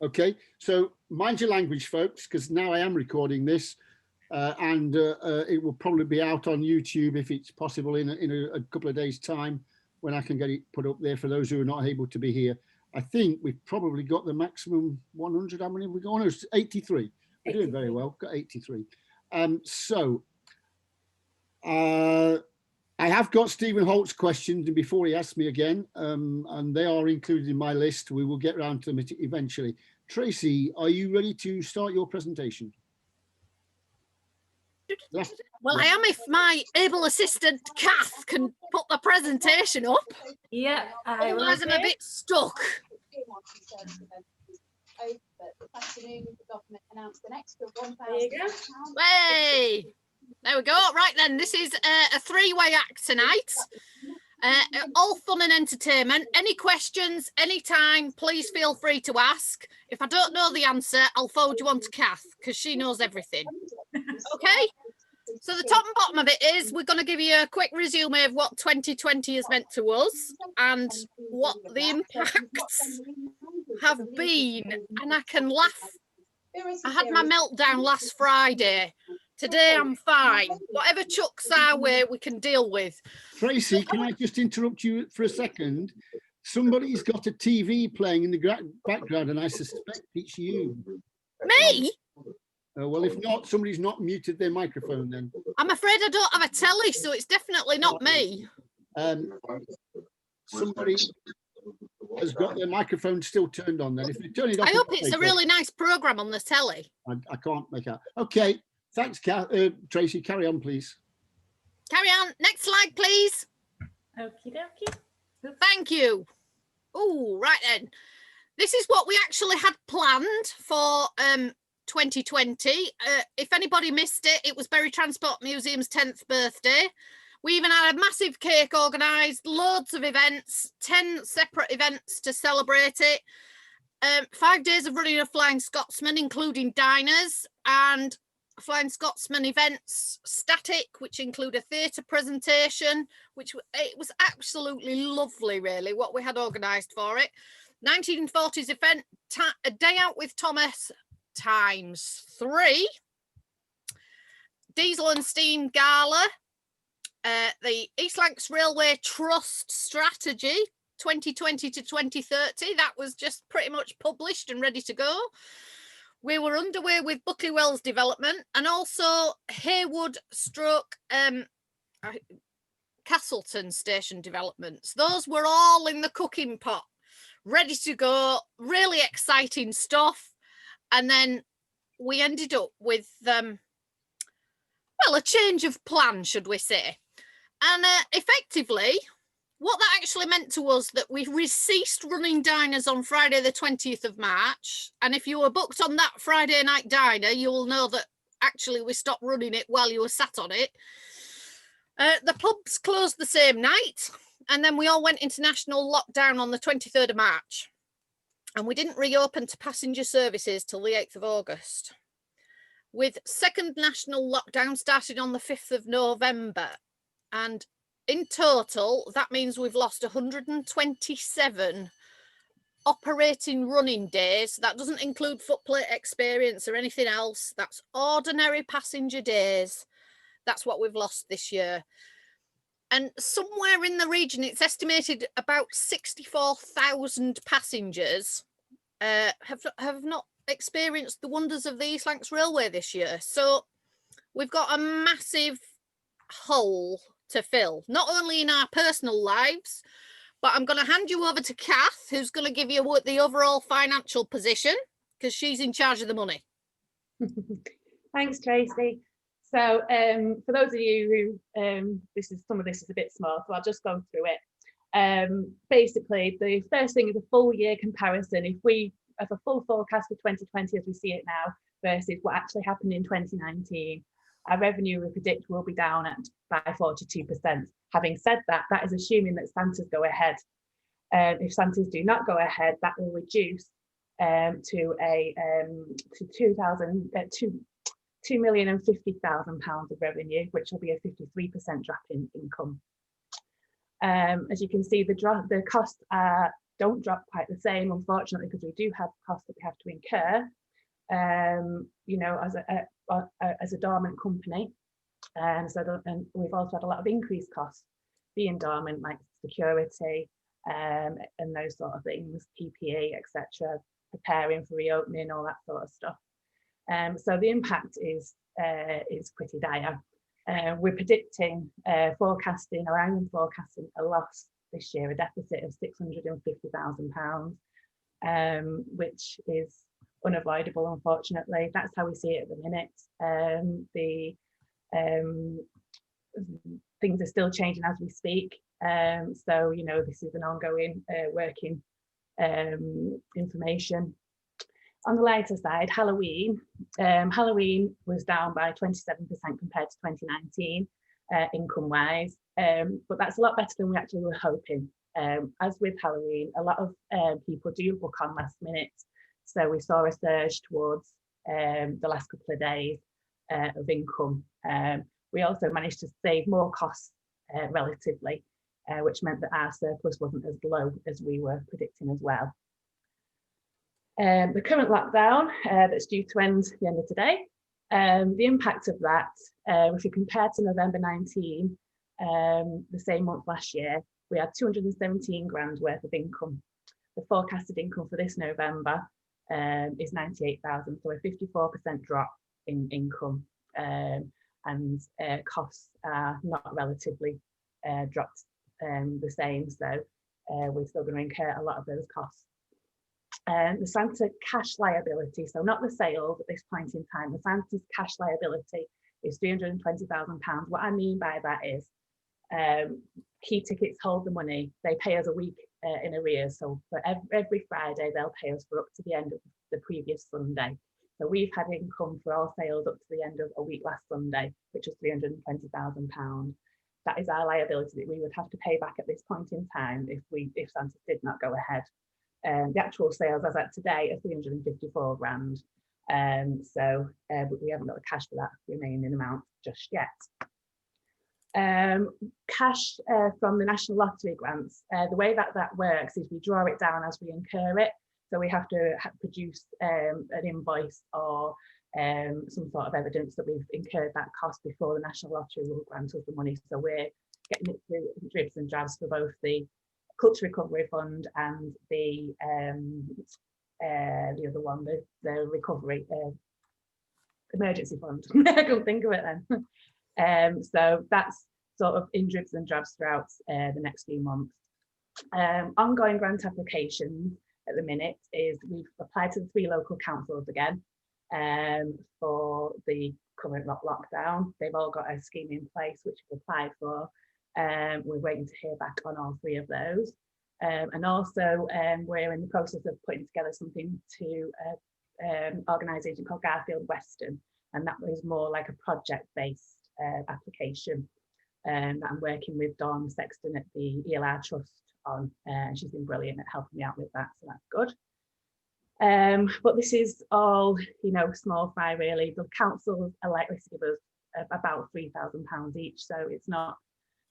Okay, so mind your language, folks, because now I am recording this, and it will probably be out on YouTube if it's possible in a couple of days' time, when I can get it put up there for those who are not able to be here. I think we've probably got the maximum 100. How many have we got? Oh, no, 83. We're doing very well. Got 83. I have got Stephen Holt's questions before he asks me again, and they are included in my list. We will get around to them eventually. Tracy, are you ready to start your presentation? Well, I am if my able assistant Kath can put the presentation up. Yeah, otherwise I'm a bit stuck. Hey, there we go. Right then, this is a three-way act tonight. All fun and entertainment. Any questions, anytime, please feel free to ask. If I don't know the answer, I'll forward you on to Kath because she knows everything. Okay? So the top and bottom of it is we're going to give you a quick resume of what 2020 has meant to us and what the impacts have been. And I can laugh. I had my meltdown last Friday. Today I'm fine. Whatever chucks our way, we can deal with. Tracy, can I just interrupt you for a second? Somebody's got a TV playing in the background, and I suspect it's you. Me? Well, if not, somebody's not muted their microphone then. I'm afraid I don't have a telly, so it's definitely not me. Somebody has got their microphone still turned on then. If you turn it off, I hope it's a really nice programme on the telly. I can't make out. Okay, thanks, Tracy. Carry on, please. Carry on. Next slide, please. Okie dokie. Thank you. Oh, right then. This is what we actually had planned for 2020. If anybody missed it, it was Bury Transport Museum's 10th birthday. We even had a massive cake organised, loads of events, 10 separate events to celebrate it. 5 days of running a Flying Scotsman, including diners and Flying Scotsman events, static, which include a theatre presentation, which it was absolutely lovely, really, what we had organised for it. 1940s event, a day out with Thomas ×3, diesel and steam gala, the East Lancs Railway Trust strategy 2020 to 2030, that was just pretty much published and ready to go. We were underway with Buckley Wells development and also Haywood stroke Castleton station developments. Those were all in the cooking pot, ready to go, really exciting stuff. And then we ended up with, well, a change of plan, should we say. And effectively, what that actually meant to us that we ceased running diners on Friday the 20th of March. And if you were booked on that Friday night diner, you will know that actually we stopped running it while you were sat on it. The pubs closed the same night. And then we all went into national lockdown on the 23rd of March. And we didn't reopen to passenger services till the 8th of August. With second national lockdown starting on the 5th of November. And in total, that means we've lost 127 operating running days. That doesn't include footplate experience or anything else. That's ordinary passenger days. That's what we've lost this year. And somewhere in the region, it's estimated about 64,000 passengers have not experienced the wonders of the East Lancs Railway this year. So we've got a massive hole to fill, not only in our personal lives, but I'm going to hand you over to Kath, who's going to give you the overall financial position because she's in charge of the money. Thanks, Tracy. So for those of you who some of this is a bit small, so I'll just go through it. Basically, the first thing is a full year comparison. If we have a full forecast for 2020 as we see it now versus what actually happened in 2019, our revenue we predict will be down by 42%. Having said that, that is assuming that Santas go ahead. If Santas do not go ahead, that will reduce to £2,050,000 of revenue, which will be a 53% drop in income. As you can see, the costs are don't drop quite the same, unfortunately, because we do have costs that we have to incur, you know, as a dormant company. And we've also had a lot of increased costs being dormant, like security and those sort of things, PPE, etc., preparing for reopening, all that sort of stuff. So the impact is pretty dire. We're predicting, forecasting a loss this year, a deficit of £650,000, which is unavoidable, unfortunately. That's how we see it at the minute. Things are still changing as we speak. So, you know, this is an ongoing working information. On the lighter side, Halloween was down by 27% compared to 2019 income-wise, but that's a lot better than we actually were hoping. As with Halloween, a lot of people do book on last minute, so we saw a surge towards the last couple of days of income. We also managed to save more costs relatively, which meant that our surplus wasn't as low as we were predicting as well. The current lockdown that's due to end the end of today, the impact of that, if you compare to November 19, the same month last year, we had 217 grand worth of income. The forecasted income for this November is 98,000, so a 54% drop in income, and costs are not relatively dropped the same, so we're still going to incur a lot of those costs. The Santa cash liability, so not the sales at this point in time, the Santa's cash liability is £320,000. What I mean by that is key tickets hold the money. They pay us a week in arrears, so for every Friday they'll pay us for up to the end of the previous Sunday. So we've had income for all sales up to the end of a week last Sunday, which was £320,000. That is our liability that we would have to pay back at this point in time if Santa did not go ahead. The actual sales as at today are 354 grand. But we haven't got the cash for that remaining amount just yet. Cash from the National Lottery grants, the way that works is we draw it down as we incur it. So we have to produce an invoice or some sort of evidence that we've incurred that cost before the National Lottery will grant us the money. So we're getting it through dribs and drabs for both the Culture Recovery Fund and the other one, the Recovery Emergency Fund. I couldn't think of it then. So that's sort of in dribs and drabs throughout the next few months. Ongoing grant applications at the minute is we've applied to the 3 local councils again for the current lockdown. They've all got a scheme in place which we've applied for. We're waiting to hear back on all 3 of those. And also we're in the process of putting together something to an organisation called Garfield Western, and that was more like a project-based application that I'm working with Dawn Sexton at the ELR Trust on, and she's been brilliant at helping me out with that, so that's good. But this is all, you know, small fry really. The councils are likely to give us about £3,000 each, so it's not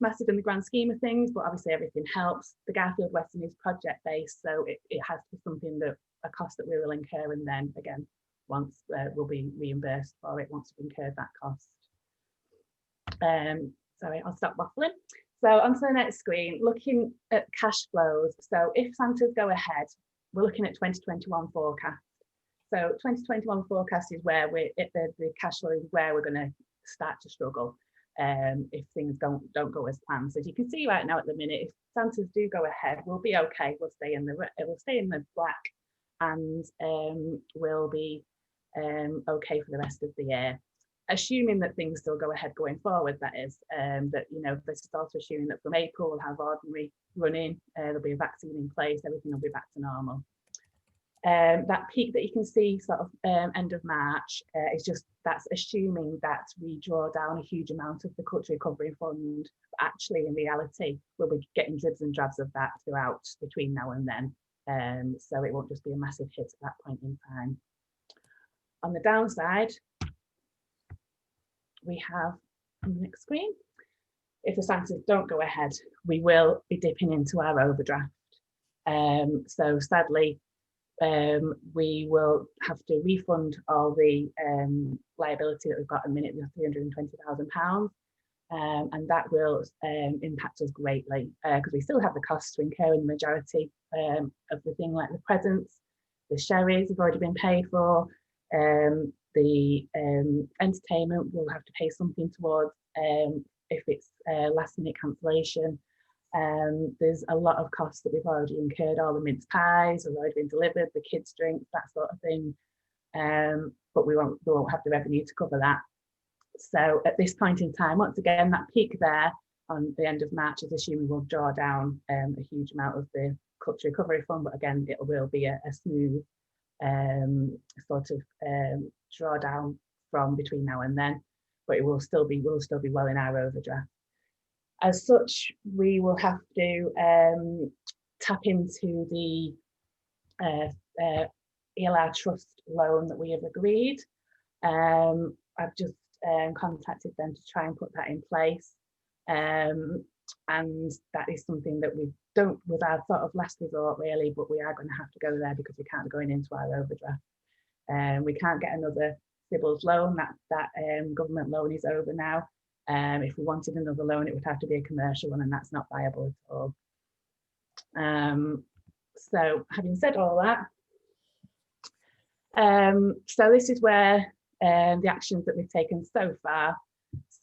massive in the grand scheme of things, but obviously everything helps. The Garfield Western is project based, so it has to be something that a cost that we will incur, and then again once we'll be reimbursed for it once we've incurred that cost. Sorry, I'll stop waffling. So onto the next screen, looking at cash flows. So if Santas go ahead, we're looking at 2021 forecast. So 2021 forecast is where the cash flow is where we're going to start to struggle if things don't go as planned. So as you can see right now at the minute, if Santas do go ahead, we'll be okay. We'll stay in the black, and we'll be okay for the rest of the year. Assuming that things still go ahead going forward, that is, that, you know, this is also assuming that from April we'll have ordinary running, there'll be a vaccine in place, everything will be back to normal. That peak that you can see sort of end of March is just, that's assuming that we draw down a huge amount of the Culture Recovery Fund. But actually, in reality, we'll be getting dribs and drabs of that throughout between now and then. So it won't just be a massive hit at that point in time. On the downside, we have on the next screen, if the Santas don't go ahead, we will be dipping into our overdraft. So sadly, we will have to refund all the liability that we've got at the minute, the £320,000. And that will impact us greatly because we still have the costs to incur in the majority of the thing, like the presents, the sherries have already been paid for, the entertainment we'll have to pay something towards if it's last minute cancellation. There's a lot of costs that we've already incurred, all the mince pies have already been delivered, the kids' drinks, that sort of thing. But we won't have the revenue to cover that. So at this point in time, once again, that peak there on the end of March is assuming we'll draw down a huge amount of the culture recovery fund, but again, it will be a smooth sort of drawdown from between now and then, but it will still be well in our overdraft. As such, we will have to tap into the ELR Trust loan that we have agreed. I've just contacted them to try and put that in place, and that is something that we don't, with our sort of last resort really, but we are going to have to go there because we can't be going into our overdraft. We can't get another Sybil's loan. That government loan is over now. If we wanted another loan, it would have to be a commercial one, and that's not viable at all. So having said all that, so this is where the actions that we've taken so far.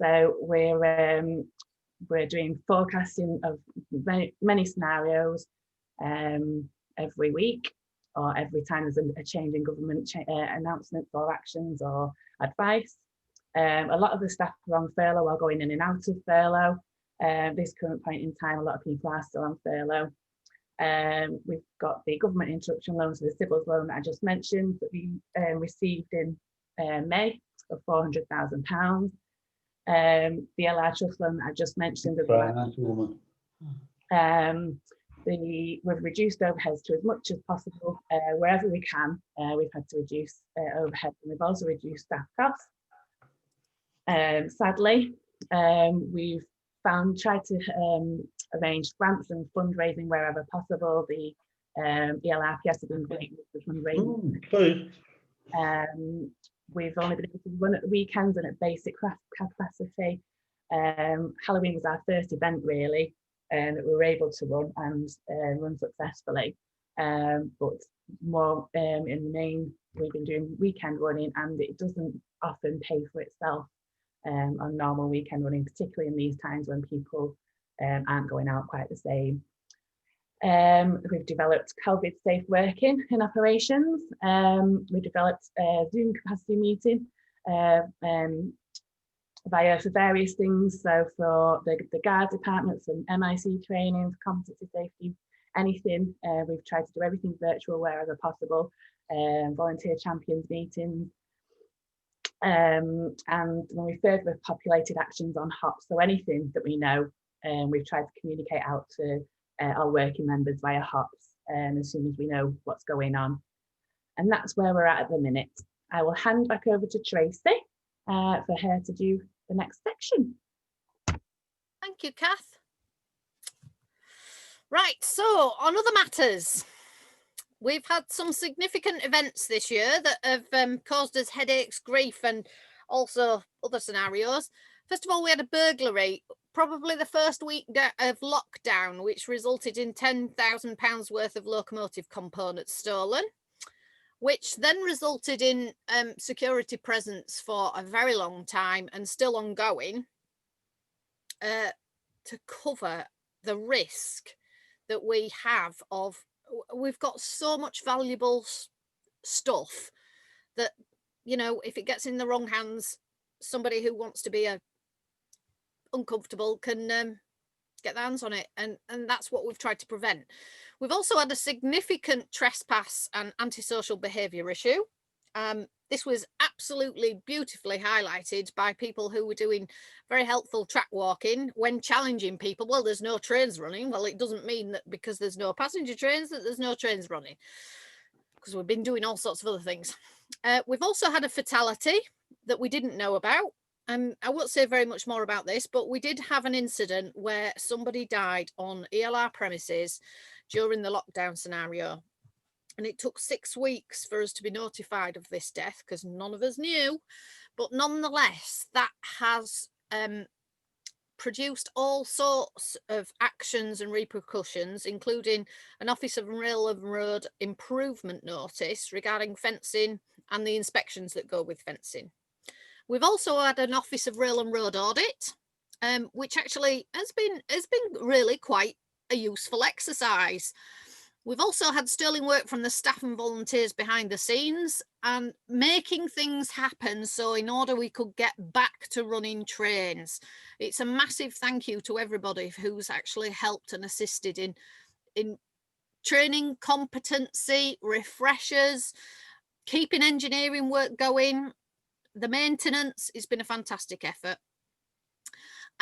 So we're doing forecasting of many scenarios every week, or every time there's a change in government announcements or actions or advice. A lot of the staff are on furlough or going in and out of furlough. This current point in time, a lot of people are still on furlough. We've got the government interruption loans, so the Sybil's loan that I just mentioned that we received in May of £400,000. The ELR Trust loan that I just mentioned. We've reduced overheads to as much as possible wherever we can. We've had to reduce overheads, and we've also reduced staff costs. Sadly, we've tried to arrange grants and fundraising wherever possible. The ELRPS have been great with the fundraising. We've only been able to run at the weekends and at basic capacity. Halloween was our first event really that we were able to run and run successfully. But more in the main, we've been doing weekend running, and it doesn't often pay for itself on normal weekend running, particularly in these times when people aren't going out quite the same. We've developed COVID safe working in operations. We developed a Zoom capacity meeting via for various things. So for the guard departments and MIC training, competency safety, anything. We've tried to do everything virtual wherever possible. Volunteer champions meetings. And when we further populated actions on HOPS, so anything that we know, we've tried to communicate out to our working members via HOPS as soon as we know what's going on. And that's where we're at the minute. I will hand back over to Tracy for her to do the next section. Thank you, Kath. Right, so on other matters, we've had some significant events this year that have caused us headaches, grief, and also other scenarios. First of all, we had a burglary, probably the first week of lockdown, which resulted in £10,000 worth of locomotive components stolen, which then resulted in security presence for a very long time and still ongoing to cover the risk that we have of, we've got so much valuable stuff that, you know, if it gets in the wrong hands, somebody who wants to be uncomfortable can get their hands on it, and that's what we've tried to prevent. We've also had a significant trespass and antisocial behaviour issue. This was absolutely beautifully highlighted by people who were doing very helpful track walking when challenging people. Well, there's no trains running. Well, it doesn't mean that because there's no passenger trains that there's no trains running, because we've been doing all sorts of other things. We've also had a fatality that we didn't know about. I won't say very much more about this, but we did have an incident where somebody died on ELR premises during the lockdown scenario. And it took 6 weeks for us to be notified of this death because none of us knew. But nonetheless, that has produced all sorts of actions and repercussions, including an Office of Rail and Road improvement notice regarding fencing and the inspections that go with fencing. We've also had an Office of Rail and Road audit, which actually has been really quite a useful exercise. We've also had sterling work from the staff and volunteers behind the scenes and making things happen so in order we could get back to running trains. It's a massive thank you to everybody who's actually helped and assisted in training competency, refreshers, keeping engineering work going. The maintenance has been a fantastic effort.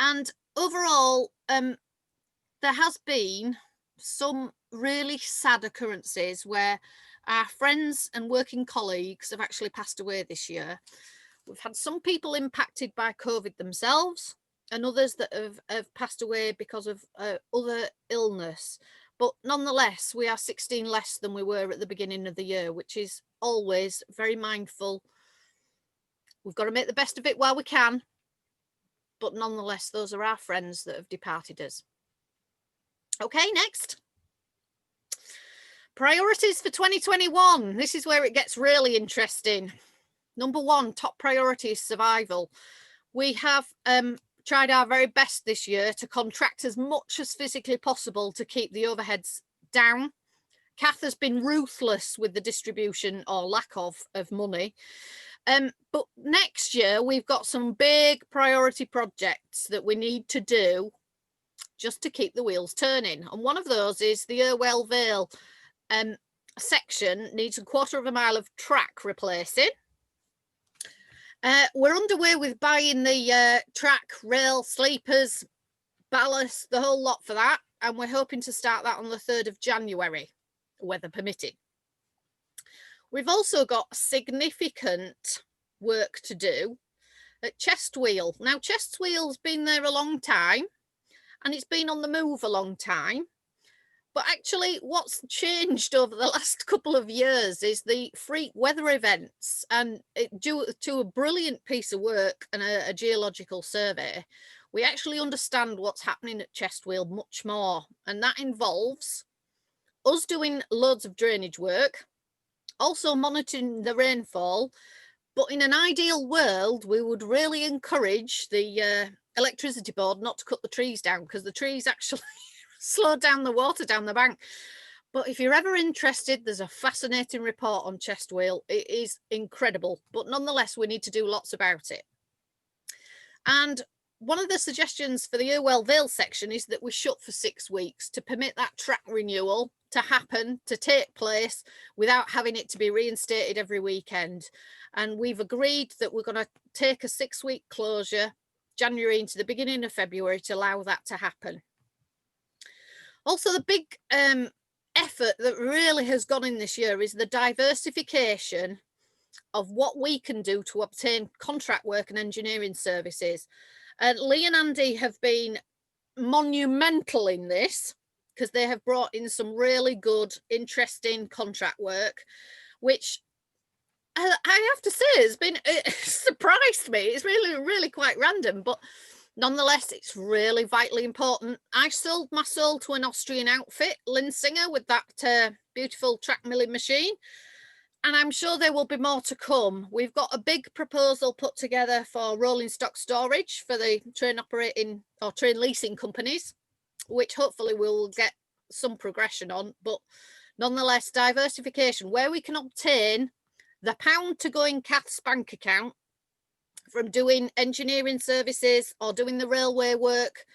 And overall, there has been some really sad occurrences where our friends and working colleagues have actually passed away this year. We've had some people impacted by COVID themselves and others that have passed away because of other illness. But nonetheless, we are 16 less than we were at the beginning of the year, which is always very mindful. We've got to make the best of it while we can. But nonetheless, those are our friends that have departed us. Okay, next. Priorities for 2021. This is where it gets really interesting. Number one, top priority is survival. We have tried our very best this year to contract as much as physically possible to keep the overheads down. Kath has been ruthless with the distribution or lack of money. But next year, we've got some big priority projects that we need to do just to keep the wheels turning. And one of those is the Irwell Vale section needs 1/4 mile of track replacing. We're underway with buying the track, rail, sleepers, ballast, the whole lot for that. And we're hoping to start that on the 3rd of January, weather permitting. We've also got significant work to do at Chestwheel. Now, Chestwheel's been there a long time and it's been on the move a long time. But actually, what's changed over the last couple of years is the freak weather events. And due to a brilliant piece of work and a geological survey, we actually understand what's happening at Chestwheel much more. And that involves us doing loads of drainage work, also monitoring the rainfall. But in an ideal world, we would really encourage the electricity board not to cut the trees down because the trees actually slow down the water down the bank. But if you're ever interested, there's a fascinating report on Chestwheel. It is incredible, but nonetheless, we need to do lots about it. And one of the suggestions for the Irwell Vale section is that we shut for 6 weeks to permit that track renewal to happen, to take place without having it to be reinstated every weekend. And we've agreed that we're going to take a 6-week closure, January into the beginning of February, to allow that to happen. Also, the big effort that really has gone in this year is the diversification of what we can do to obtain contract work and engineering services. Lee and Andy have been monumental in this because they have brought in some really good, interesting contract work, which I have to say it surprised me. It's really quite random, but nonetheless, it's really vitally important. I sold my soul to an Austrian outfit, Linsinger, with that beautiful track milling machine. And I'm sure there will be more to come. We've got a big proposal put together for rolling stock storage for the train operating or train leasing companies, which hopefully we'll get some progression on. But nonetheless, diversification, where we can obtain the pound to go in Kath's bank account from doing engineering services or doing the railway work,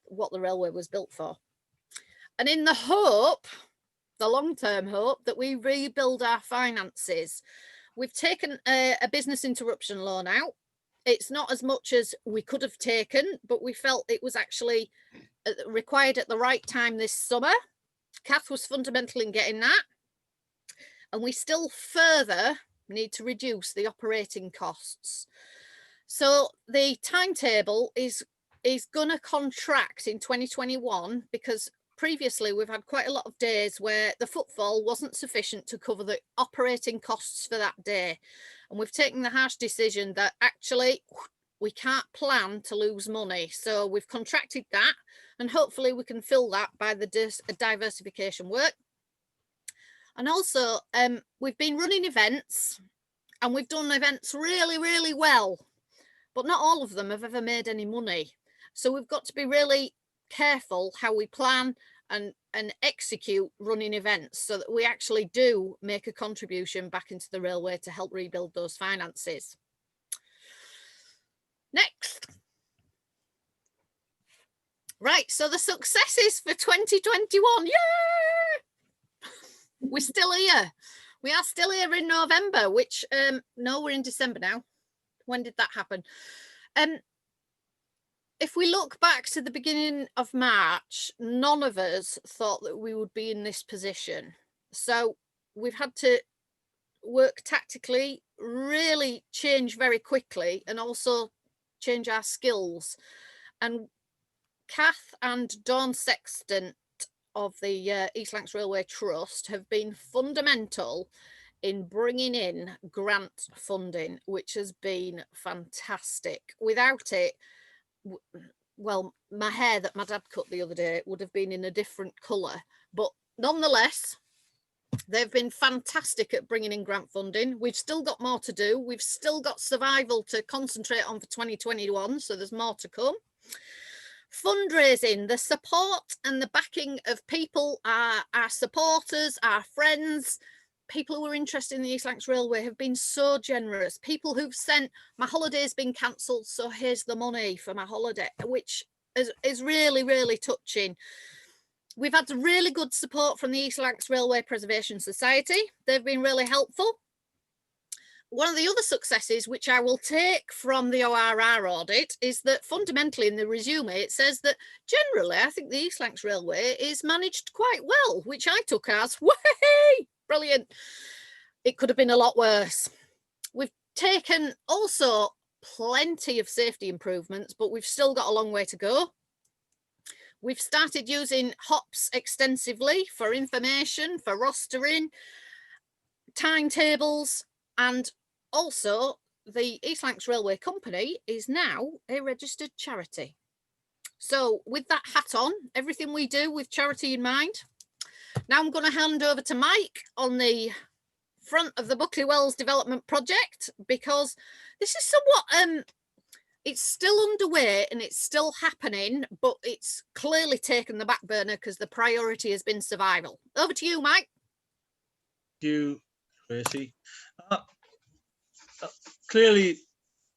what the railway was built for. And in the hope, the long-term hope, that we rebuild our finances, we've taken a business interruption loan out. It's not as much as we could have taken, but we felt it was actually required at the right time this summer. Kath was fundamental in getting that. And we still further need to reduce the operating costs. So the timetable is going to contract in 2021 because previously we've had quite a lot of days where the footfall wasn't sufficient to cover the operating costs for that day. And we've taken the harsh decision that actually we can't plan to lose money. So we've contracted that, and hopefully we can fill that by the diversification work. And also we've been running events, and we've done events really, really well, but not all of them have ever made any money. So we've got to be really careful how we plan and execute running events so that we actually do make a contribution back into the railway to help rebuild those finances. Next. Right, so the successes for 2021, yay! We're still here. We are still here in November, which, no, we're in December now. When did that happen? If we look back to the beginning of March, none of us thought that we would be in this position. So we've had to work tactically, really change very quickly, and also change our skills. And Kath and Dawn Sexton of the East Lancs Railway Trust have been fundamental in bringing in grant funding, which has been fantastic. Without it, well, my hair that my dad cut the other day would have been in a different colour, but nonetheless, they've been fantastic at bringing in grant funding. We've still got more to do. We've still got survival to concentrate on for 2021, so there's more to come. Fundraising, the support and the backing of people, our supporters, our friends, people who are interested in the East Lancs Railway have been so generous. People who've sent, my holiday's been cancelled, so here's the money for my holiday, which is really, really touching. We've had really good support from the East Lancs Railway Preservation Society. They've been really helpful. One of the other successes, which I will take from the ORR audit, is that fundamentally in the resume, it says that generally, I think the East Lancs Railway is managed quite well, which I took as, way, brilliant. It could have been a lot worse. We've taken also plenty of safety improvements, but we've still got a long way to go. We've started using HOPS extensively for information, for rostering, timetables, and also the East Lancs Railway Company is now a registered charity. So with that hat on, everything we do with charity in mind. Now I'm going to hand over to Mike on the front of the Buckley Wells development project, because this is somewhat, it's still underway and it's still happening, but it's clearly taken the back burner because the priority has been survival. Over to you, Mike. Thank you, Tracy. Clearly,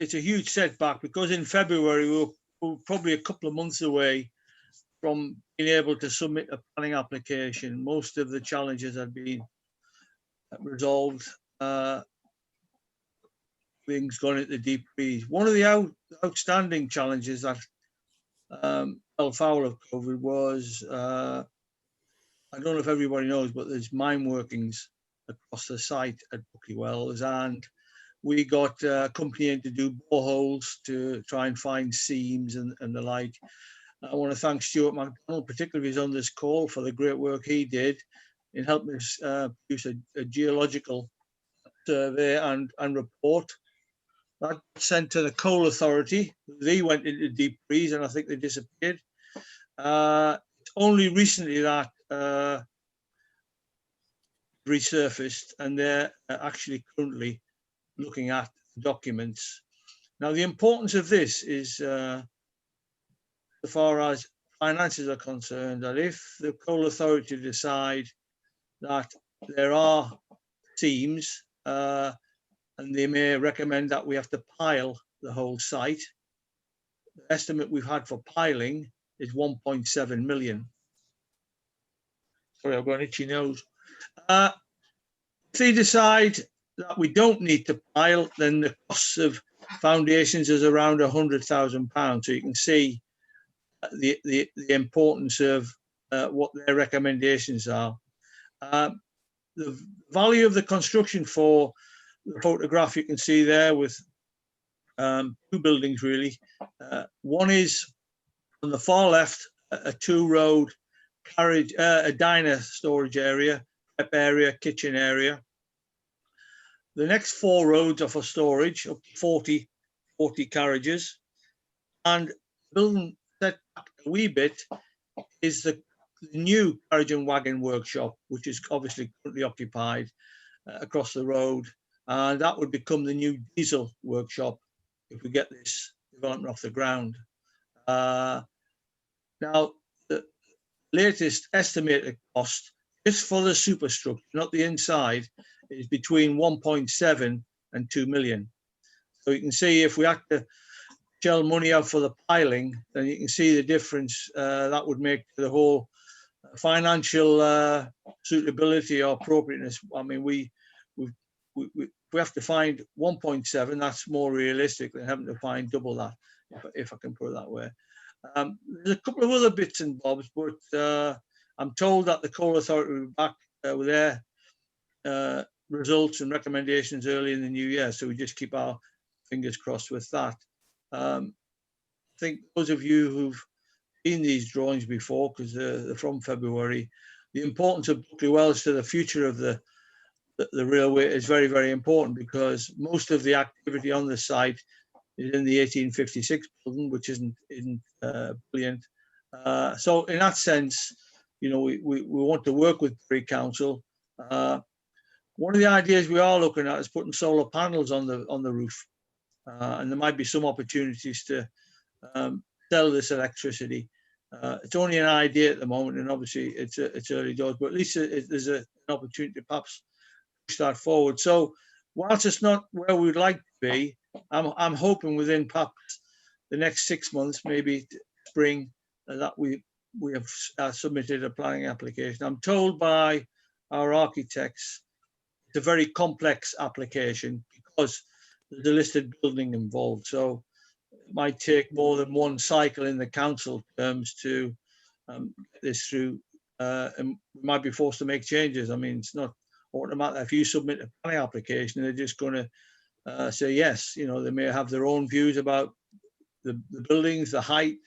it's a huge setback because in February we were probably a couple of months away from being able to submit a planning application. Most of the challenges had been resolved. Things gone into the deep freeze. One of the outstanding challenges that fell foul of COVID was, I don't know if everybody knows, but there's mine workings across the site at Buckley Wells, and we got a company in to do boreholes to try and find seams and the like. I want to thank Stuart McDonald, particularly if he's on this call, for the great work he did in helping us produce a geological survey and report. That sent to the Coal Authority. They went into deep freeze and I think they disappeared. Only recently that resurfaced, and they're actually currently looking at documents. Now, the importance of this is, as far as finances are concerned, that if the Coal Authority decide that there are seams, and they may recommend that we have to pile the whole site, the estimate we've had for piling is 1.7 million. Sorry, I've got an itchy nose. If they decide that we don't need to pile, then the costs of foundations is around £100,000. So you can see the importance of what their recommendations are. The value of the construction for the photograph you can see there with two buildings really. One is on the far left, a 2-road carriage, a diner storage area, prep area, kitchen area. The next 4 roads are for storage, up to 40 carriages. And building set back a wee bit is the new carriage and wagon workshop, which is obviously currently occupied across the road. And that would become the new diesel workshop if we get this development off the ground. Now, the latest estimated cost just for the superstructure, not the inside, is between 1.7 and 2 million. So you can see if we had to shell money out for the piling, then you can see the difference that would make to the whole financial suitability or appropriateness. I mean, we have to find 1.7. That's more realistic than having to find double that, if I can put it that way. There's a couple of other bits and bobs, but I'm told that the Coal Authority will be back with their results and recommendations early in the new year. So we just keep our fingers crossed with that. I think those of you who've seen these drawings before, because they're from February, the importance of Buckley Wells to the future of the railway is very, very important, because most of the activity on the site is in the 1856 building, which isn't brilliant. So in that sense, you know, we want to work with Bury Council. One of the ideas we are looking at is putting solar panels on the roof, and there might be some opportunities to sell this electricity. It's only an idea at the moment, and obviously it's early doors, but at least there's an opportunity to perhaps push that forward. So whilst it's not where we'd like to be, I'm hoping within perhaps the next 6 months, maybe spring, that we have submitted a planning application. I'm told by our architects it's a very complex application because there's a listed building involved. So it might take more than one cycle in the council terms to get this through, and we might be forced to make changes. I mean, it's not automatic. If you submit a planning application, they're just going to say yes. You know, they may have their own views about the buildings, the height,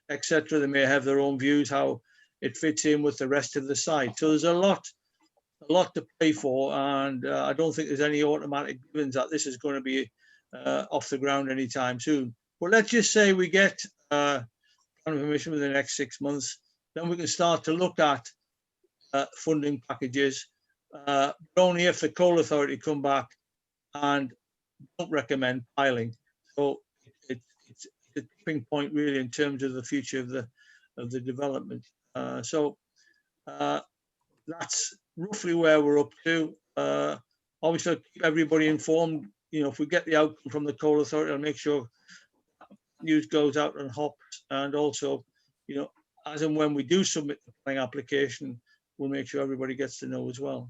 etc. They may have their own views how it fits in with the rest of the site. So there's a lot to play for, and I don't think there's any automatic givens that this is going to be off the ground anytime soon. But let's just say we get planning permission within the next 6 months, then we can start to look at funding packages, but only if the Coal Authority come back and don't recommend piling. So it's a tipping point really in terms of the future of the development. So that's roughly where we're up to. Obviously, I'll keep everybody informed. You know, if we get the outcome from the Coal Authority, I'll make sure news goes out on hops, and also, you know, as and when we do submit the planning application, we'll make sure everybody gets to know as well.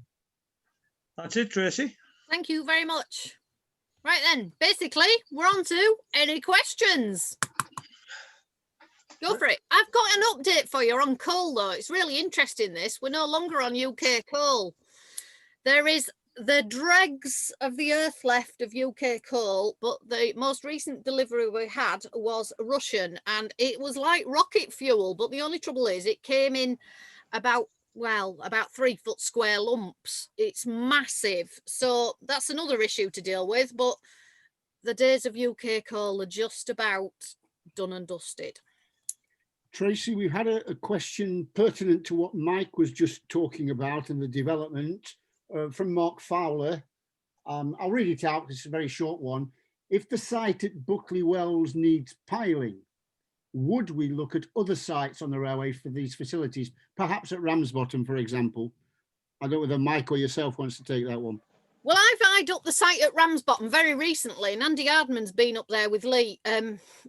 That's it, Tracy. Thank you very much. Right then, basically, we're on to any questions. Go for it. I've got an update for you on coal, though. It's really interesting, this. We're no longer on UK coal. There is the dregs of the earth left of UK coal, but the most recent delivery we had was Russian, and it was like rocket fuel. But the only trouble is it came in about 3 foot square lumps. It's massive. So that's another issue to deal with. But the days of UK coal are just about done and dusted. Tracy, we've had a question pertinent to what Mike was just talking about and the development from Mark Fowler. I'll read it out because it's a very short one. If the site at Buckley Wells needs piling, would we look at other sites on the railway for these facilities, perhaps at Ramsbottom, for example? I don't know whether Mike or yourself wants to take that one. Well, I've eyed up the site at Ramsbottom very recently, and Andy Hardman's been up there with Lee,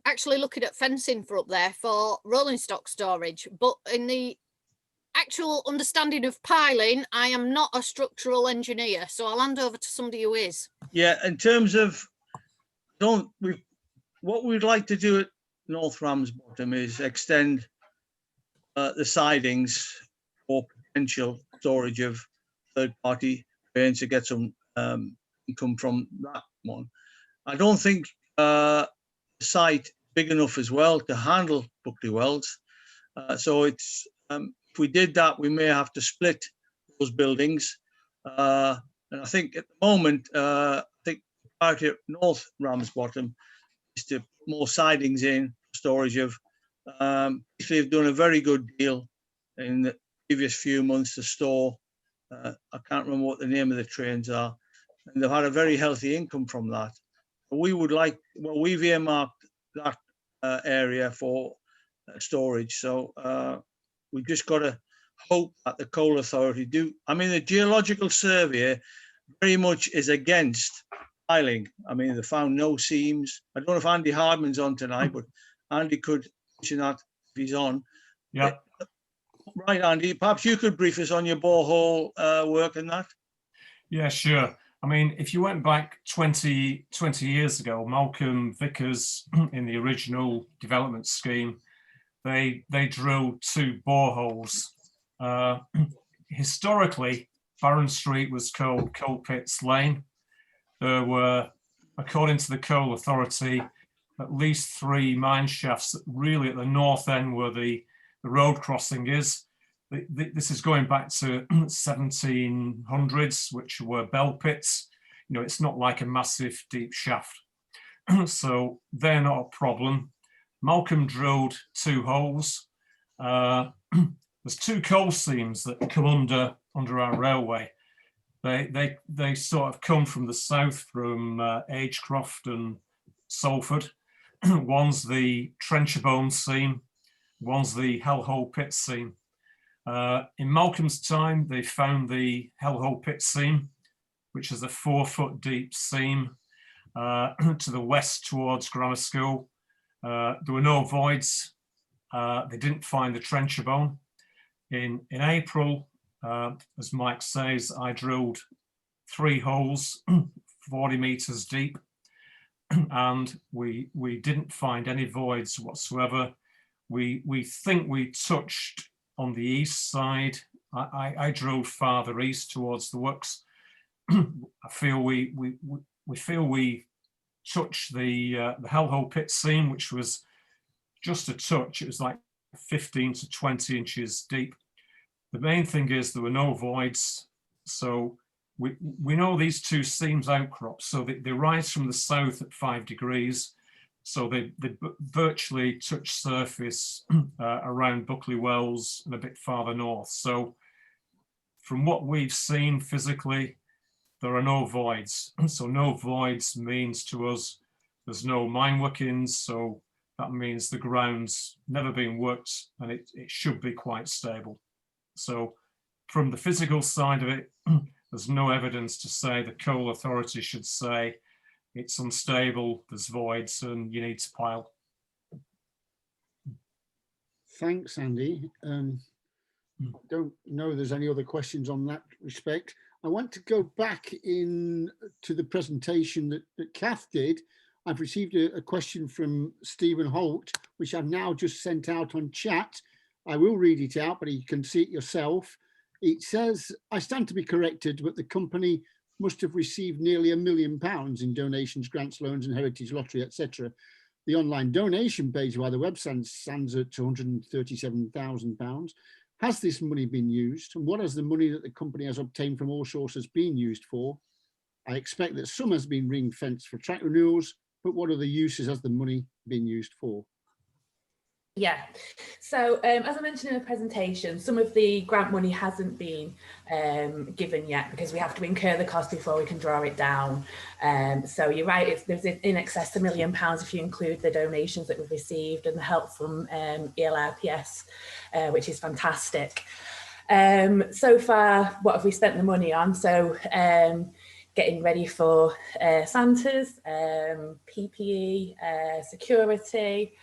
actually looking at fencing for up there for rolling stock storage. But in the actual understanding of piling, I am not a structural engineer, so I'll hand over to somebody who is. Yeah, in terms of what we'd like to do at North Ramsbottom is extend the sidings for potential storage of third-party cranes to get some income from that one. I don't think site big enough as well to handle Buckley Wells. So it's if we did that, we may have to split those buildings. And I think at the moment, I think out here at North Ramsbottom is to put more sidings in storage of. They've done a very good deal in the previous few months to store. I can't remember what the name of the trains are, and they've had a very healthy income from that. We would like, well, we've earmarked that area for storage. So we've just got to hope that the Coal Authority do. I mean, the Geological Survey very much is against piling. I mean, they found no seams. I don't know if Andy Hardman's on tonight, but Andy could mention that if he's on. Yeah. Right, Andy, perhaps you could brief us on your borehole work and that. Yeah, sure. I mean, if you went back 20 years ago, Malcolm Vickers in the original development scheme, they drilled 2 boreholes. Historically, Barron Street was called Coal Pits Lane. There were, according to the Coal Authority, at least 3 mine shafts that really at the north end where the road crossing is. This is going back to 1700s, which were bell pits. You know, it's not like a massive deep shaft. So they're not a problem. Malcolm drilled 2 holes. There's 2 coal seams that come under our railway. They sort of come from the south, from Agecroft and Salford. One's the Trencherbone seam, one's the Hellhole Pit seam. In Malcolm's time, they found the Hellhole Pit seam, which is a 4-foot deep seam to the west towards Grammar School. There were no voids. They didn't find the Trencherbone. In April, as Mike says, I drilled 3 holes, 40 meters deep, and we didn't find any voids whatsoever. We think we touched on the east side. I drilled farther east towards the works. I feel we feel we touched the Hellhole Pit seam, which was just a touch. It was like 15 to 20 inches deep. The main thing is there were no voids. So we know these 2 seams outcrop. So they rise from the south at 5 degrees. So they virtually touch surface around Buckley Wells and a bit farther north. So from what we've seen physically, there are no voids. So no voids means to us there's no mine workings. So that means the ground's never been worked and it should be quite stable. So from the physical side of it, there's no evidence to say the Coal Authority should say it's unstable, there's voids, and you need to pile. Thanks, Andy. Don't know if there's any other questions on that respect. I want to go back in to the presentation that Kath did. I've received a question from Stephen Holt, which I've now just sent out on chat. I will read it out, but you can see it yourself. It says, I stand to be corrected, but the company must have received nearly £1 million in donations, grants, loans and heritage lottery, etc. The online donation page via the website stands at £237,000. Has this money been used? And what has the money that the company has obtained from all sources been used for? I expect that some has been ring-fenced for track renewals, but what other uses has the money been used for? Yeah, so as I mentioned in the presentation, some of the grant money hasn't been given yet because we have to incur the cost before we can draw it down. So you're right, there's in excess of £1 million if you include the donations that we've received and the help from ELR, which is fantastic. So far, what have we spent the money on? So getting ready for Santas, PPE, security,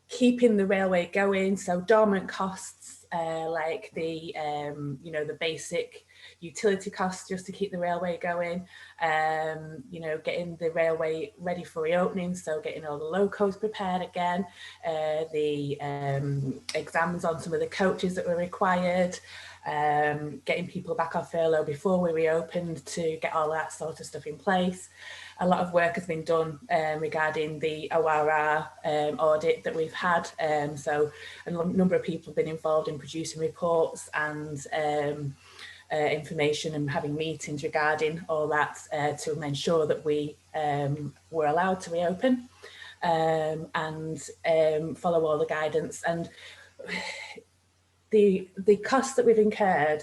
keeping the railway going, so dormant costs like the the basic utility costs just to keep the railway going, getting the railway ready for reopening, so getting all the locos prepared again, the exams on some of the coaches that were required, getting people back off furlough before we reopened to get all that sort of stuff in place. A lot of work has been done regarding the ORR audit that we've had. So a number of people have been involved in producing reports and information and having meetings regarding all that to ensure that we were allowed to reopen and follow all the guidance. And the costs that we've incurred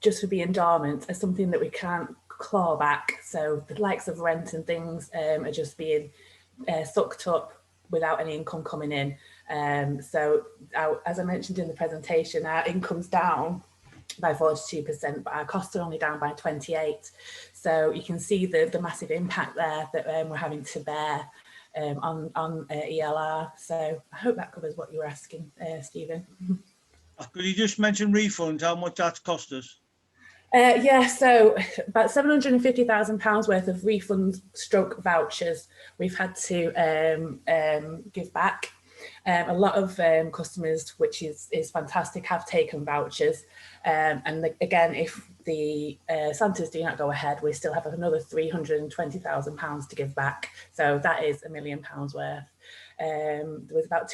just for being dormant are something that we can't claw back. So the likes of rent and things are just being sucked up without any income coming in. So as I mentioned in the presentation, our income's down by 42%, but our costs are only down by 28%. So you can see the massive impact there that we're having to bear on ELR. So I hope that covers what you were asking, Stephen. Could you just mention refunds, how much that's cost us? Yeah, so about £750,000 worth of refunds stroke vouchers we've had to give back. A lot of customers, which is fantastic, have taken vouchers. And again, if the Santas do not go ahead, we still have another £320,000 to give back. So that is £1 million worth. There was about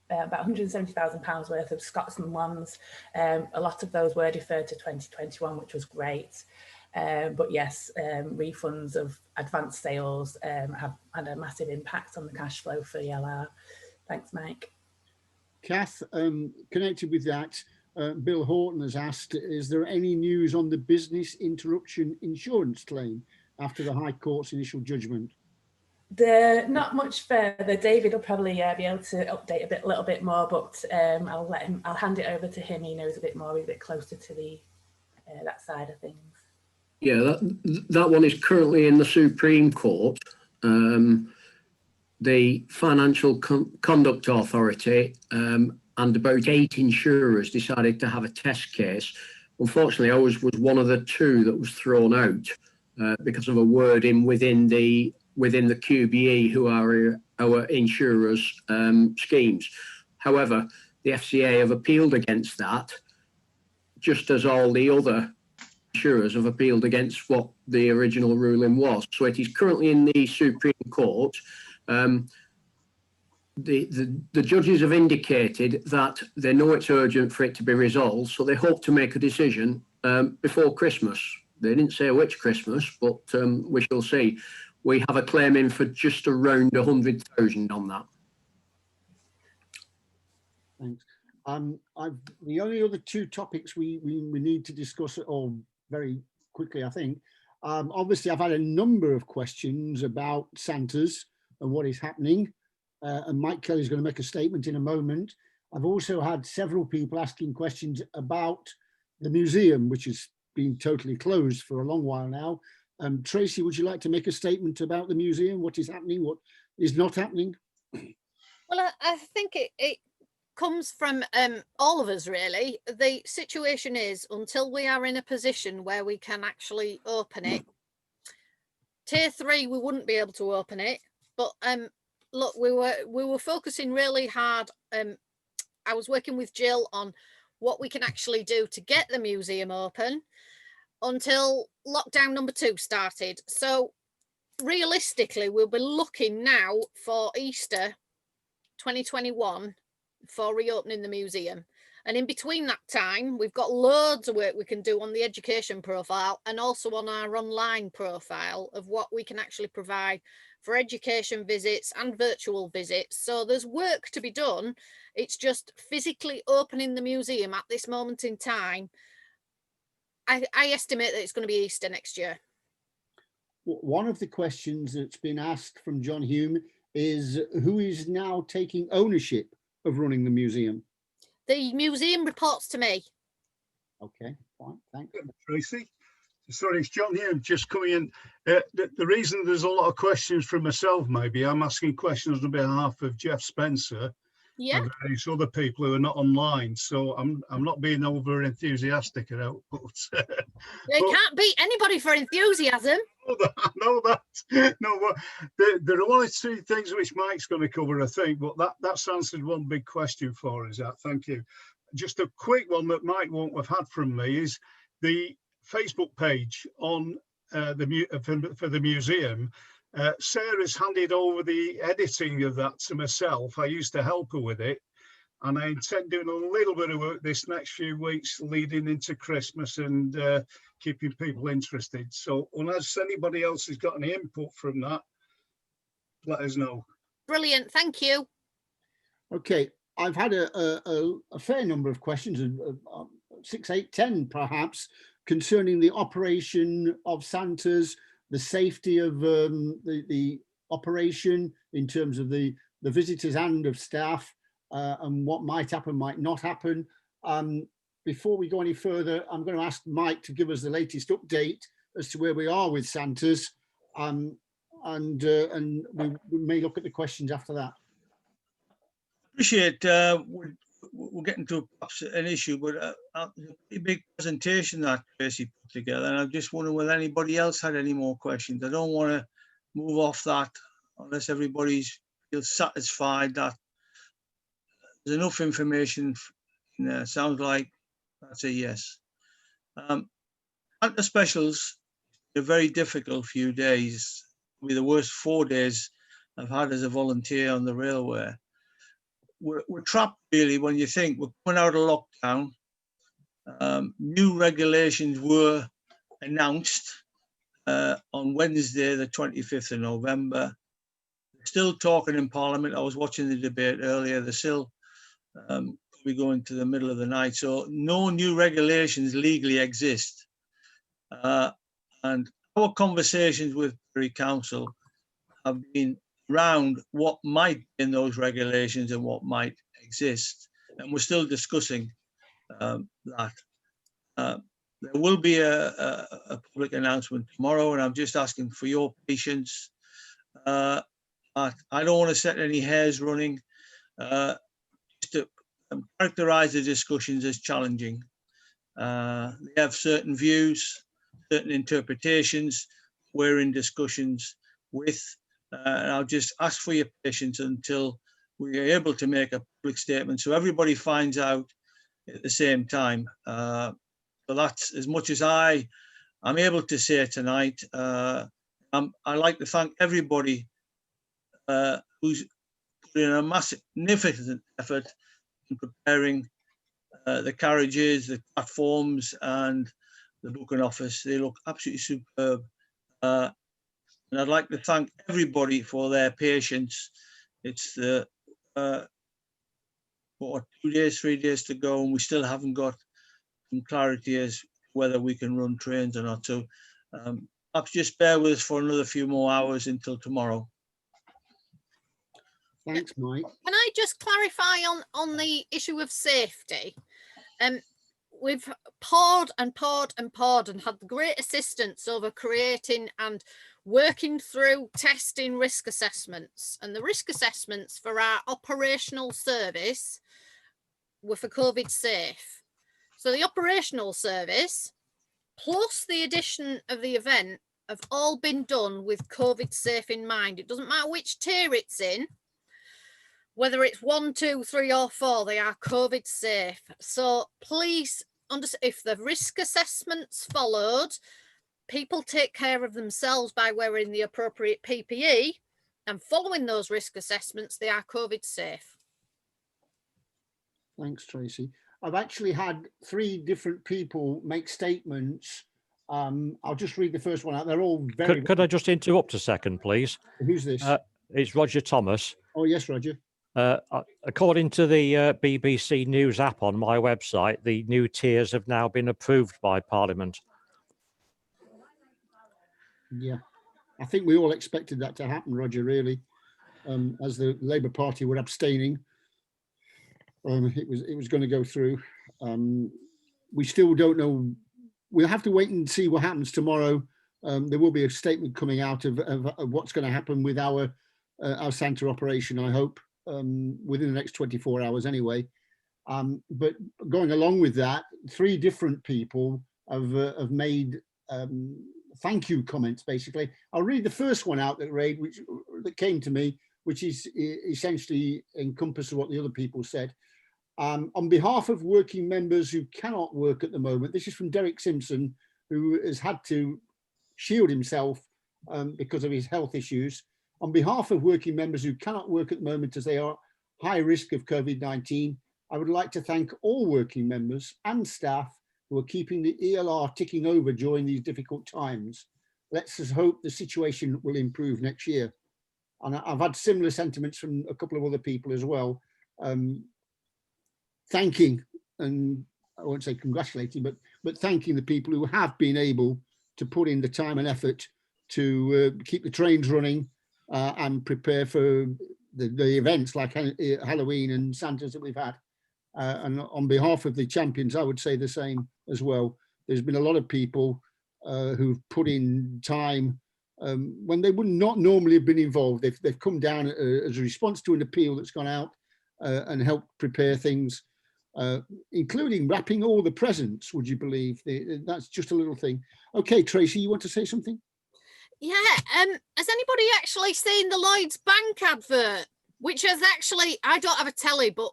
about £170,000 worth of Scotsman ones. A lot of those were deferred to 2021, which was great. But yes, refunds of advanced sales have had a massive impact on the cash flow for ELR. Thanks, Mike. Kath, connected with that, Bill Horton has asked, is there any news on the business interruption insurance claim after the High Court's initial judgment? Not much further. David will probably be able to update a little bit more, but I'll hand it over to him. He knows a bit more, a bit closer to the that side of things. Yeah, that one is currently in the Supreme Court. The Financial Conduct Authority and about 8 insurers decided to have a test case. Unfortunately, ours was one of the 2 that was thrown out because of a wording within the QBE, who are our insurers' schemes. However, the FCA have appealed against that, just as all the other insurers have appealed against what the original ruling was. So it is currently in the Supreme Court. The judges have indicated that they know it's urgent for it to be resolved, so they hope to make a decision before Christmas. They didn't say which Christmas, but we shall see. We have a claim in for just around 100,000 on that. Thanks. The only other 2 topics we need to discuss, or very quickly, I think. Obviously, I've had a number of questions about Santas and what is happening. And Mike Kelly's going to make a statement in a moment. I've also had several people asking questions about the museum, which has been totally closed for a long while now. Tracy, would you like to make a statement about the museum? What is happening? What is not happening? Well, I think it comes from all of us, really. The situation is, until we are in a position where we can actually open it, tier 3, we wouldn't be able to open it. But look, we were focusing really hard. I was working with Jill on what we can actually do to get the museum open until lockdown number 2 started. So realistically, we'll be looking now for Easter 2021 for reopening the museum. And in between that time, we've got loads of work we can do on the education profile and also on our online profile of what we can actually provide for education visits and virtual visits. So there's work to be done. It's just physically opening the museum at this moment in time. I estimate that it's going to be Easter next year. One of the questions that's been asked from John Hume is, who is now taking ownership of running the museum? The museum reports to me. Okay, fine, thanks. Tracy. Sorry, it's John here, just coming in. The reason there's a lot of questions from myself, maybe I'm asking questions on behalf of Jeff Spencer, Yeah. and various other people who are not online. So I'm not being over enthusiastic about, but They can't beat anybody for enthusiasm. I know that. No, but there are only two things which Mike's going to cover, I think, but that's answered one big question for us. Thank you. Just a quick one that Mike won't have had from me is the Facebook page on for the museum. Sarah's handed over the editing of that to myself. I used to help her with it, and I intend doing a little bit of work this next few weeks leading into Christmas and keeping people interested. So unless anybody else has got any input from that, let us know. Brilliant, thank you. Okay, I've had a fair number of questions, 6, 8, 10 perhaps, concerning the operation of Santa's, the safety of the operation in terms of the visitors and of staff, and what might happen, might not happen. Before we go any further, I'm going to ask Mike to give us the latest update as to where we are with Santa's, and we may look at the questions after that. Appreciate we're getting to perhaps an issue, but a pretty big presentation that Tracy put together, and I'm just wondering whether anybody else had any more questions. I don't want to move off that unless everybody feels satisfied that there's enough information in there. Sounds like that's a yes. Santa specials, a very difficult few days, probably the worst 4 days I've had as a volunteer on the railway. We're trapped really when you think we're coming out of lockdown. New regulations were announced on Wednesday, the 25th of November. Still talking in Parliament. I was watching the debate earlier. They're still probably going to the middle of the night. So no new regulations legally exist. And our conversations with Privy Council have been around what might be in those regulations and what might exist. And we're still discussing that. There will be a public announcement tomorrow, and I'm just asking for your patience. I don't want to set any hairs running. Just to characterize the discussions as challenging. They have certain views, certain interpretations. We're in discussions with, and I'll just ask for your patience until we are able to make a public statement so everybody finds out at the same time. So that's as much as I'm able to say tonight. I'd like to thank everybody who's put in a magnificent effort in preparing the carriages, the platforms, and the booking office. They look absolutely superb. And I'd like to thank everybody for their patience. It's the 2 days, 3 days to go, and we still haven't got some clarity as whether we can run trains or not. So perhaps just bear with us for another few more hours until tomorrow. Thanks, Mike. Can I just clarify on the issue of safety? We've poured and poured and poured and had great assistance over creating and working through testing risk assessments, and the risk assessments for our operational service were for COVID safe. So the operational service plus the addition of the event have all been done with COVID safe in mind. It doesn't matter which tier it's in, whether it's 1, 2, 3 or 4, they are COVID safe. So please understand, if the risk assessments followed, people take care of themselves by wearing the appropriate PPE and following those risk assessments, they are COVID safe. Thanks, Tracy. I've actually had 3 different people make statements. I'll just read the first one out. They're all very... Could I just interrupt a second, please? Who's this? It's Roger Thomas. Oh, yes, Roger. According to the BBC News app on my website, the new tiers have now been approved by Parliament. Yeah, I think we all expected that to happen, Roger, really, as the Labour Party were abstaining. It was going to go through. We still don't know. We'll have to wait and see what happens tomorrow. There will be a statement coming out of what's going to happen with our Santa operation, I hope. within the next 24 hours anyway. But going along with that, 3 different people have made thank you comments, basically. I'll read the first one out that came to me, which is essentially encompasses what the other people said. On behalf of working members who cannot work at the moment, this is from Derek Simpson, who has had to shield himself because of his health issues. On behalf of working members who cannot work at the moment as they are high risk of COVID-19, I would like to thank all working members and staff who are keeping the ELR ticking over during these difficult times. Let's just hope the situation will improve next year. And I've had similar sentiments from a couple of other people as well, thanking, and I won't say congratulating, but thanking the people who have been able to put in the time and effort to keep the trains running and prepare for the events like Halloween and Santa's that we've had. And on behalf of the champions, I would say the same as well. There's been a lot of people who've put in time when they would not normally have been involved. They've come down as a response to an appeal that's gone out and helped prepare things, including wrapping all the presents, would you believe? That's just a little thing. Okay, Tracy, you want to say something? Yeah, has anybody actually seen the Lloyds Bank advert? Which has actually, I don't have a telly, but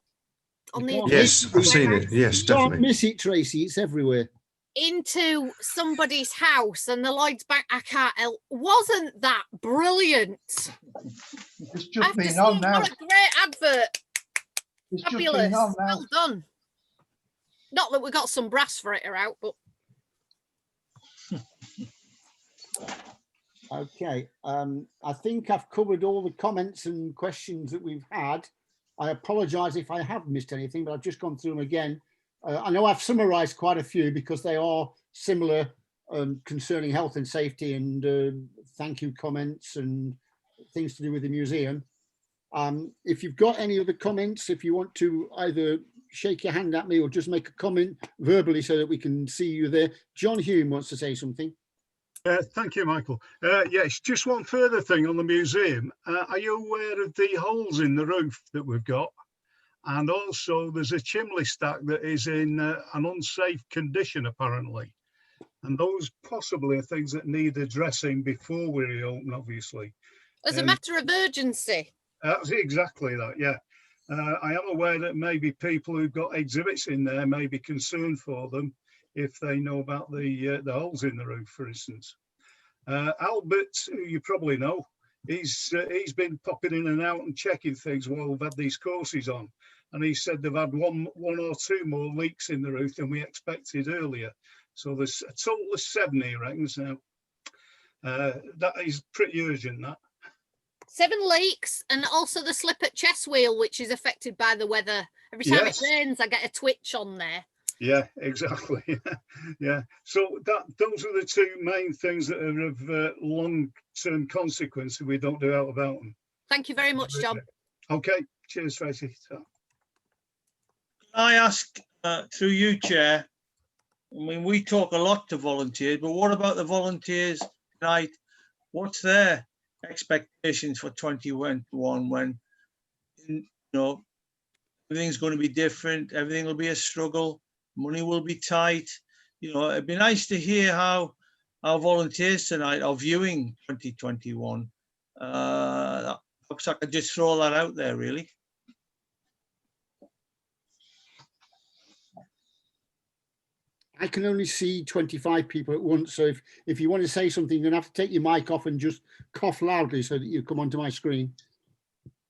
on the Yes, I've seen it. Yes, you definitely. can't miss it, Tracy. It's everywhere. Into somebody's house and the Lloyds Bank, I can't help. Wasn't that brilliant? It's just been on now. What a great advert. It's Fabulous. just been on now. Well done. Not that we got some brass for it out, but. Okay, I think I've covered all the comments and questions that we've had. I apologise if I have missed anything, but I've just gone through them again. I know I've summarised quite a few because they are similar concerning health and safety and thank you comments and things to do with the museum. If you've got any other comments, if you want to either shake your hand at me or just make a comment verbally so that we can see you there. John Hume wants to say something. Thank you, Michael. Yes, just one further thing on the museum. Are you aware of the holes in the roof that we've got? And also there's a chimney stack that is in an unsafe condition, apparently. And those possibly are things that need addressing before we reopen, obviously. As a matter of urgency. That's exactly that, yeah. I am aware that maybe people who've got exhibits in there may be concerned for them if they know about the holes in the roof, for instance. Albert, who you probably know, he's been popping in and out and checking things while we've had these courses on, and he said they've had one or two more leaks in the roof than we expected earlier. So there's a total of 7, he reckons now. That is pretty urgent, that. 7 leaks, and also the slip at chest wheel, which is affected by the weather. Every time it rains, I get a twitch on there. Yeah, exactly. Yeah. So those are the 2 main things that are of long-term consequence if we don't do out about them. Thank you very much, John. Okay. Cheers, Tracy. Can I ask, through you, Chair, I mean, we talk a lot to volunteers, but what about the volunteers tonight? What's their expectations for 2021 when, you know, everything's going to be different, everything will be a struggle, money will be tight. You know, it'd be nice to hear how our volunteers tonight are viewing 2021. Perhaps I could just throw that out there, really. I can only see 25 people at once, so if you want to say something, you're going to have to take your mic off and just cough loudly so that you come onto my screen.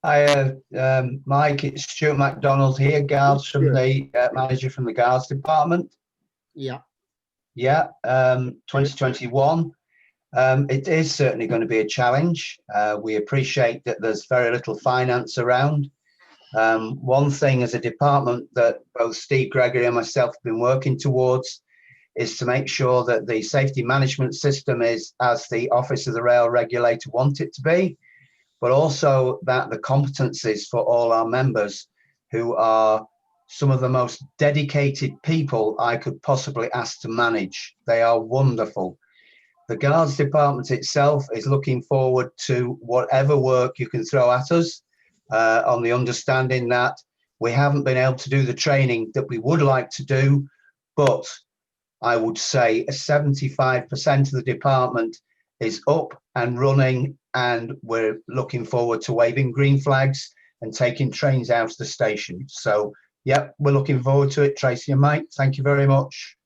Hi, Mike, it's Stuart MacDonald here, Guards from the manager from the Guards Department. Yeah. Yeah, 2021. It is certainly going to be a challenge. We appreciate that there's very little finance around. One thing as a department that both Steve Gregory and myself have been working towards is to make sure that the safety management system is as the Office of the Rail Regulator want it to be, but also that the competencies for all our members, who are some of the most dedicated people I could possibly ask to manage. They are wonderful. The Guards Department itself is looking forward to whatever work you can throw at us. on the understanding that we haven't been able to do the training that we would like to do, but I would say 75% of the department is up and running, and we're looking forward to waving green flags and taking trains out of the station. So, yep, we're looking forward to it. Tracy and Mike, thank you very much.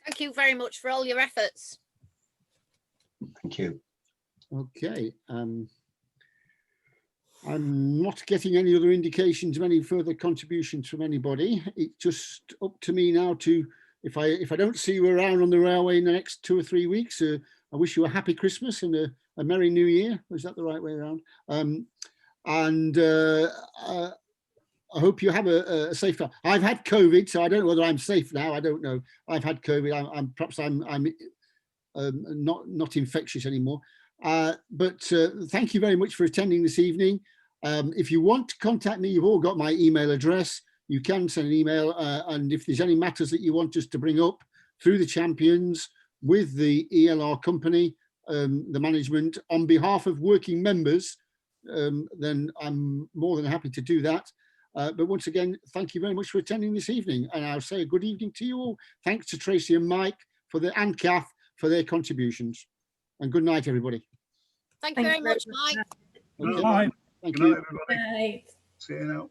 Thank you very much for all your efforts. Thank you. Okay. I'm not getting any other indications of any further contributions from anybody. It's just up to me now to, if I don't see you around on the railway in the next 2 or 3 weeks, I wish you a happy Christmas and a Merry New Year. Is that the right way around? I hope you have a safe time. I've had COVID, so I don't know whether I'm safe now. I don't know. I've had COVID. Perhaps I'm not infectious anymore. But thank you very much for attending this evening. If you want to contact me, you've all got my email address. You can send an email, and if there's any matters that you want us to bring up through the champions with the ELR company, the management, on behalf of working members, then I'm more than happy to do that. But once again, thank you very much for attending this evening, and I'll say a good evening to you all. Thanks to Tracy and Mike and Kath for their contributions, and good night, everybody. Thank you very much, Mike. Okay. Bye. Thank Good you. night, everybody. Right. See you now.